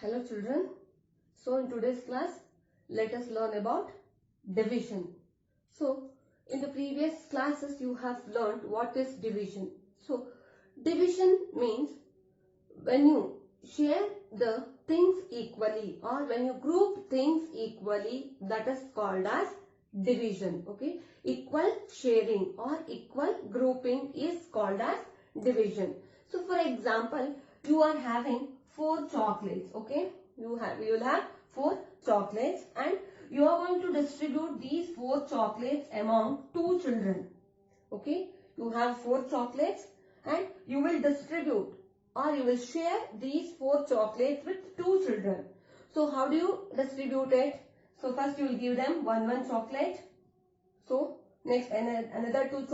Hello children. So in today's class, let us learn about division. So in the previous classes you have learned what is division. So division means when you share the things equally or when you group things equally, that is called as division. Okay, equal sharing or equal grouping is called as division. So for example, you are having 4 chocolates. Okay, you will have 4 chocolates and you are going to distribute these 4 chocolates among 2 children. Okay, you have 4 chocolates and you will distribute or you will share these 4 chocolates with 2 children. So how do you distribute it? So first you will give them one chocolate. So next another 2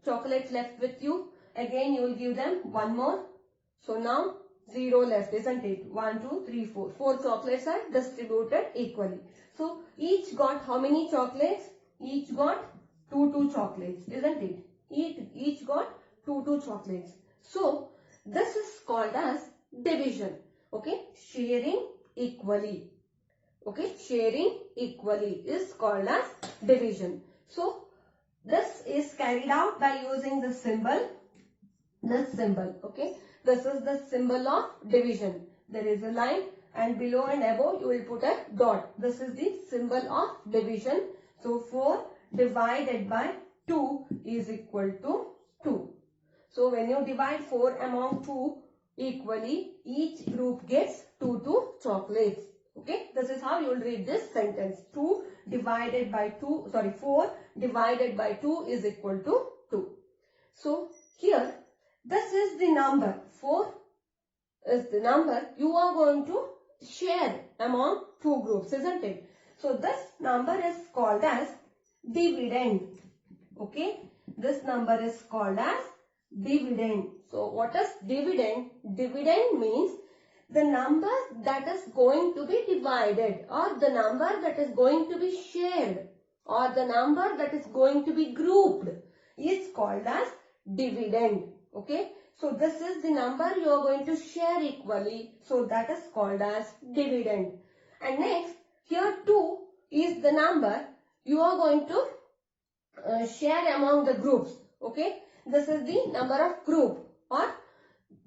chocolates left with you. Again you will give them one more. So now 0 left, isn't it? 1, 2, 3, 4. 4 chocolates are distributed equally. So each got how many chocolates? Each got 2 chocolates, isn't it? Each got 2 chocolates. So this is called as division. Okay, sharing equally. Okay, sharing equally is called as division. So this is carried out by using the symbol. This symbol. Okay, this is the symbol of division. There is a line and below and above you will put a dot. This is the symbol of division. So 4 divided by 2 is equal to 2. So when you divide 4 among 2 equally, each group gets 2 chocolates. Okay, this is how you will read this sentence. 4 divided by 2 is equal to 2. So here, this is the number. 4 is the number you are going to share among 2 groups, isn't it? So this number is called as dividend. Okay, this number is called as dividend. So what is dividend? Dividend means the number that is going to be divided or the number that is going to be shared or the number that is going to be grouped is called as dividend. Okay, so this is the number you are going to share equally, so that is called as dividend. And next, here 2 is the number you are going to share among the groups. Okay, this is the number of group, or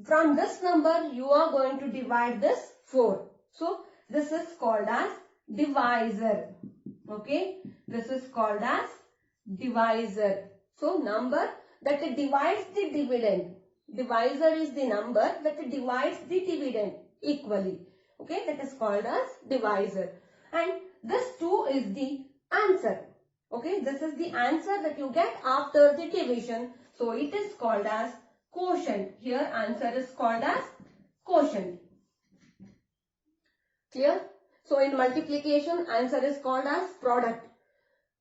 from this number you are going to divide this 4. So this is called as divisor. Okay, this is called as divisor. So number that divides the dividend. Divisor is the number that divides the dividend equally. Okay, that is called as divisor. And this 2 is the answer. Okay, this is the answer that you get after the division. So it is called as quotient. Here answer is called as quotient. Clear? So in multiplication, answer is called as product.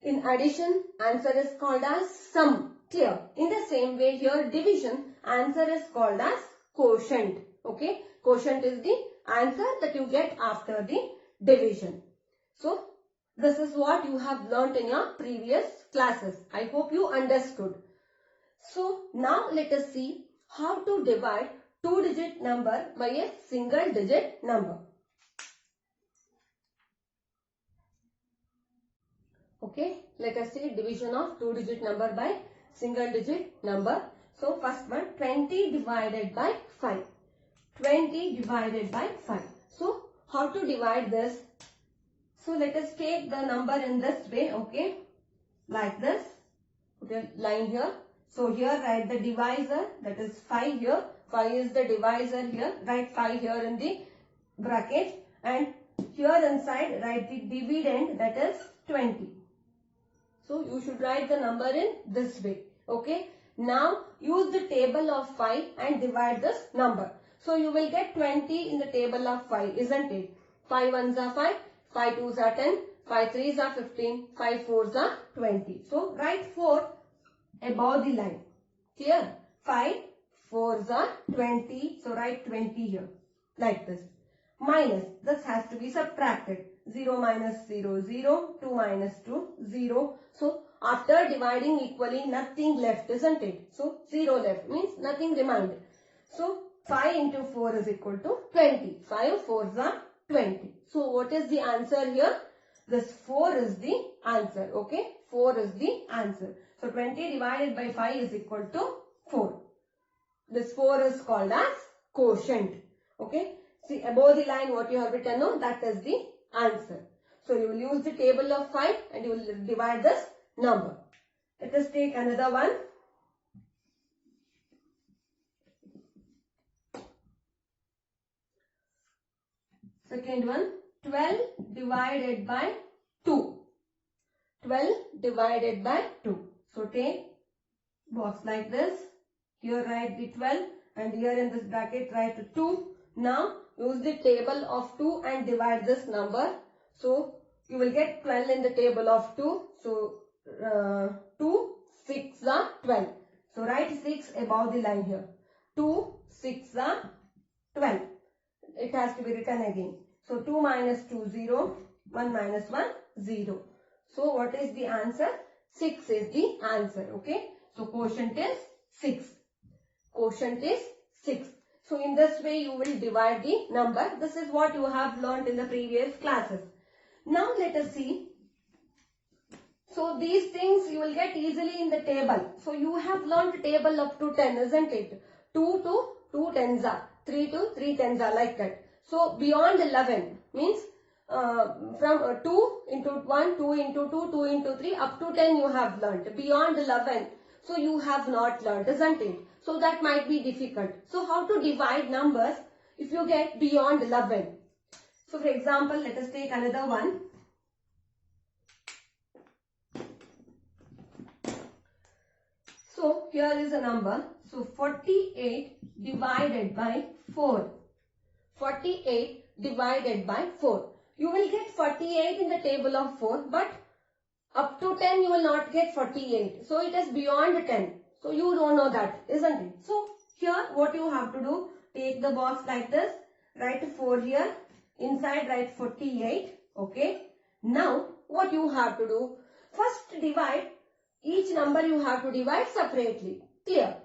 In addition, answer is called as sum. Clear? In the same way here, division, answer is called as quotient. Okay, quotient is the answer that you get after the division. So this is what you have learnt in your previous classes. I hope you understood. So now let us see how to divide 2-digit number by a single digit number. Okay, let us see division of 2-digit number by single digit number. So first one, 20 divided by 5. 20 divided by 5. So how to divide this? So let us take the number in this way. Okay, like this. Put a line here. So here write the divisor, that is 5 here. 5 is the divisor here. Write 5 here in the bracket. And here inside write the dividend, that is 20. So you should write the number in this way. Okay. Now use the table of 5 and divide this number. So you will get 20 in the table of 5, isn't it? 5 ones are 5, 5 twos are 10, 5 threes are 15, 5 fours are 20. So write 4 above the line. Clear? 5 fours are 20. So write 20 here. Like this. Minus. This has to be subtracted. 0 minus 0, 0. 2 minus 2, 0. So after dividing equally, nothing left, isn't it? So 0 left means nothing remained. So 5 into 4 is equal to 20. 5 4s are 20. So what is the answer here? This 4 is the answer. Okay. 4 is the answer. So 20 divided by 5 is equal to 4. This 4 is called as quotient. Okay. See above the line what you have written, no, that is the answer. So you will use the table of 5 and you will divide this number. Let us take another one. Second one, 12 divided by 2. 12 divided by 2. So take box like this. Here write the 12 and here in this bracket write 2. Now use the table of 2 and divide this number. So you will get 12 in the table of 2. So 2 6 are 12. So write 6 above the line here. 2 6 are 12. It has to be written again. So 2 minus 2 0. 1 minus 1 0. So what is the answer? 6 is the answer. Okay. So quotient is 6. Quotient is 6. So in this way you will divide the number. This is what you have learnt in the previous classes. Now let us see. So these things you will get easily in the table. So you have learnt table up to 10, isn't it? 2 to 2 tens are. 3 to 3 tens are, like that. So beyond 11 means from 2 into 1, 2 into 2, 2 into 3 up to 10 you have learnt. Beyond 11, so you have not learnt, isn't it? So that might be difficult. So how to divide numbers if you get beyond 11? So for example, let us take another one. So here is a number. So 48 divided by 4. 48 divided by 4. You will get 48 in the table of 4, but up to 10 you will not get 48. So it is beyond 10. So you don't know that, isn't it? So here what you have to do, take the box like this, write 4 here, inside write 48. Okay. Now what you have to do, first divide, each number you have to divide separately. Clear?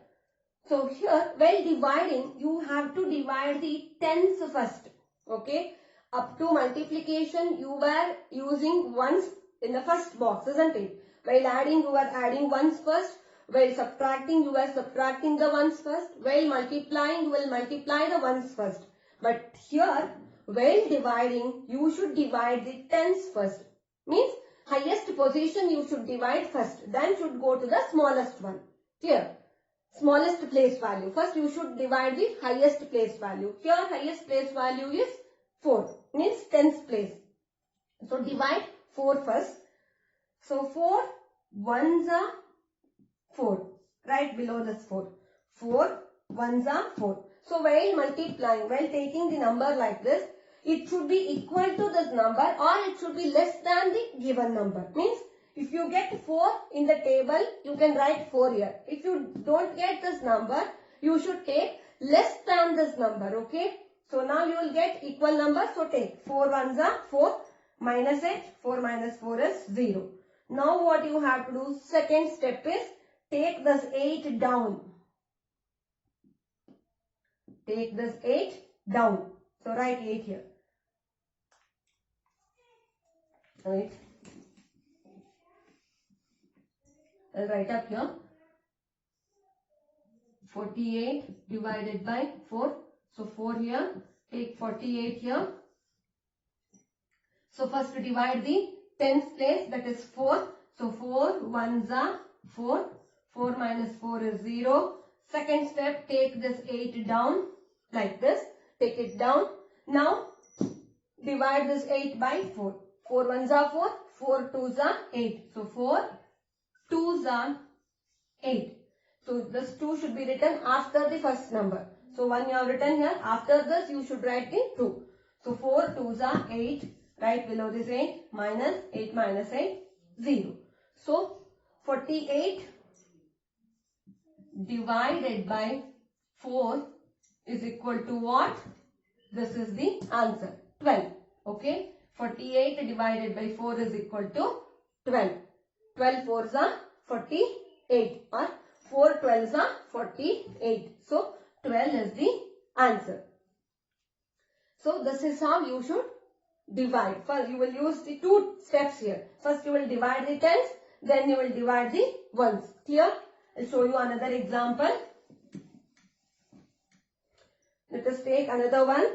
So here while dividing you have to divide the tens first. Okay. Up to multiplication you were using ones in the first box, isn't it? While adding you were adding ones first. While subtracting you were subtracting the ones first. While multiplying you will multiply the ones first. But here while dividing you should divide the tens first. Means highest position you should divide first. Then should go to the smallest one. Clear? Smallest place value. First you should divide the highest place value. Here highest place value is 4. Means tens place. So divide 4 first. So 4 ones are 4. Right below this 4. 4 ones are 4. So while multiplying, while taking the number like this, it should be equal to this number or it should be less than the given number. Means if you get 4 in the table, you can write 4 here. If you don't get this number, you should take less than this number. Okay. So now you will get equal number. So take 4 ones are 4 minus 8. 4 minus 4 is 0. Now what you have to do, second step is take this 8 down. Take this 8 down. So write 8 here. 8. I'll write up here. 48 divided by 4. So 4 here. Take 48 here. So first divide the tens place, that is 4. So 4 ones are 4. 4 minus 4 is 0. Second step, take this 8 down like this. Take it down. Now divide this 8 by 4. 4 ones are 4. 4 twos are 8. So 4 twos are 8. So this 2 should be written after the first number. So 1 you have written here. After this you should write the 2. So 4 twos are 8. Right below this 8 minus 8 minus 8, 0. So 48 divided by 4 is equal to what? This is the answer, 12. Okay. 48 divided by 4 is equal to 12. 12 fours are 48 or 4 12s are 48. So 12 is the answer. So this is how you should divide. First you will use the two steps here. First you will divide the tens, then you will divide the ones. Clear? I'll show you another example. Let us take another one.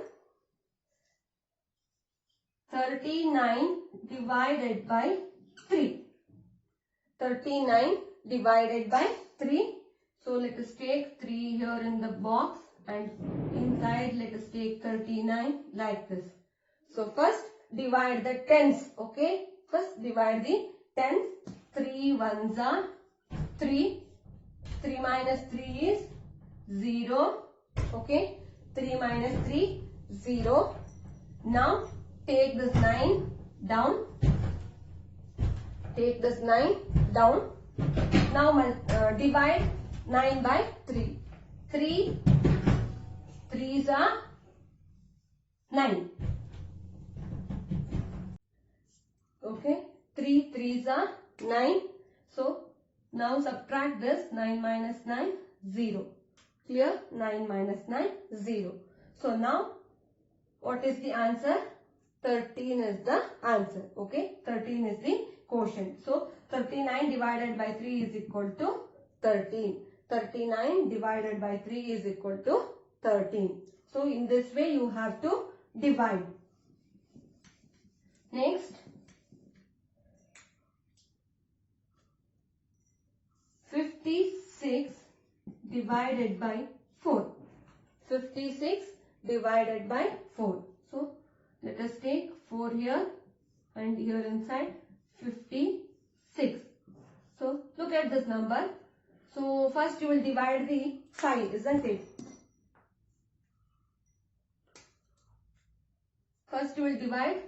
39 divided by 3. 39 divided by 3. So let us take 3 here in the box and inside let us take 39 like this. So first divide the tens. Okay. First divide the tens. 3 ones are 3. 3 minus 3 is 0. Okay. 3 minus 3, 0. Now take this 9 down. Take this 9 down. Now divide 9 by 3. 3 3s are 9. Okay. 3 3s are 9. So now subtract this. 9 minus 9, 0. Clear? 9 minus 9, 0. So now what is the answer? 13 is the answer. Okay. 13 is the quotient. So 39 divided by 3 is equal to 13. 39 divided by 3 is equal to 13. So in this way you have to divide. Next. 56 divided by 4. 56 divided by 4. So let us take 4 here and here inside 56. So look at this number. So first you will divide the 5, isn't it? First you will divide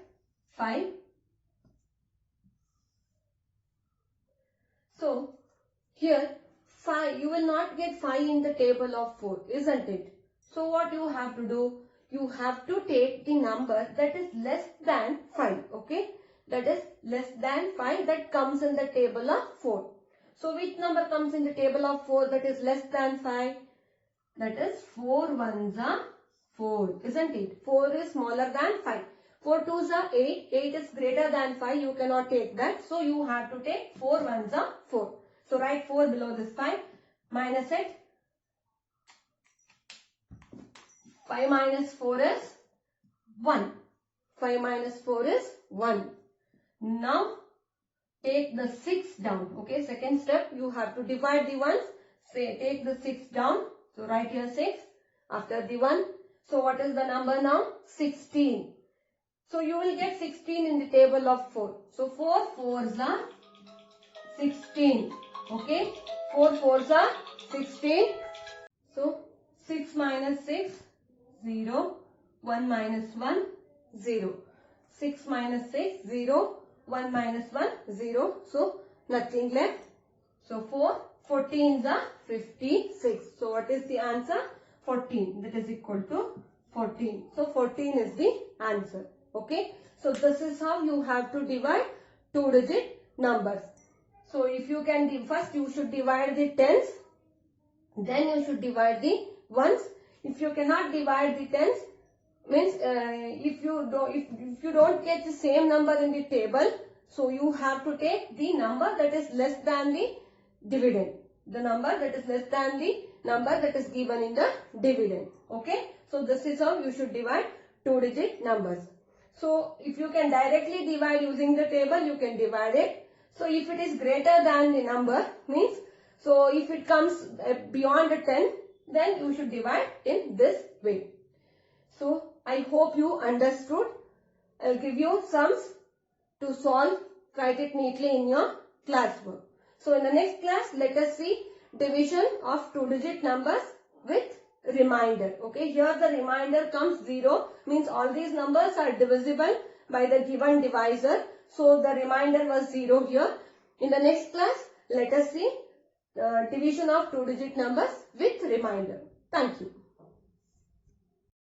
5. So here 5, you will not get 5 in the table of 4, isn't it? So what you have to do? You have to take the number that is less than 5, okay? That is less than 5 that comes in the table of 4. So which number comes in the table of 4 that is less than 5? That is 4 ones are 4, isn't it? 4 is smaller than 5. 4 twos are 8. 8 is greater than 5. You cannot take that. So you have to take 4 ones are 4. So write 4 below this 5. Minus it. 5 minus 4 is 1. 5 minus 4 is 1. Now take the 6 down. Okay, second step, you have to divide the ones. Say take the 6 down. So write here 6 after the 1. So what is the number now? 16. So you will get 16 in the table of 4. So 4 fours are 16. Okay, 4 fours are 16. So 6 minus 6, 0. 1 minus 1, 0. 6 minus 6, 0. 1 minus 1, 0. So nothing left. So 4 14s are 56. So what is the answer? 14. That is equal to 14. So 14 is the answer. Okay. So this is how you have to divide 2-digit numbers. So if you can, first you should divide the tens. Then you should divide the ones. If you cannot divide the tens, means if you don't get the same number in the table, so you have to take the number that is less than the dividend. The number that is less than the number that is given in the dividend. Okay. So this is how you should divide 2-digit numbers. So if you can directly divide using the table, you can divide it. So if it is greater than the number, means, so if it comes beyond the 10, then you should divide in this way. So I hope you understood. I'll give you sums to solve. Write it neatly in your classwork. So in the next class, let us see division of 2-digit numbers with remainder. Okay, here the remainder comes 0, means all these numbers are divisible by the given divisor. So the remainder was 0 here. In the next class, let us see division of 2-digit numbers with remainder. Thank you.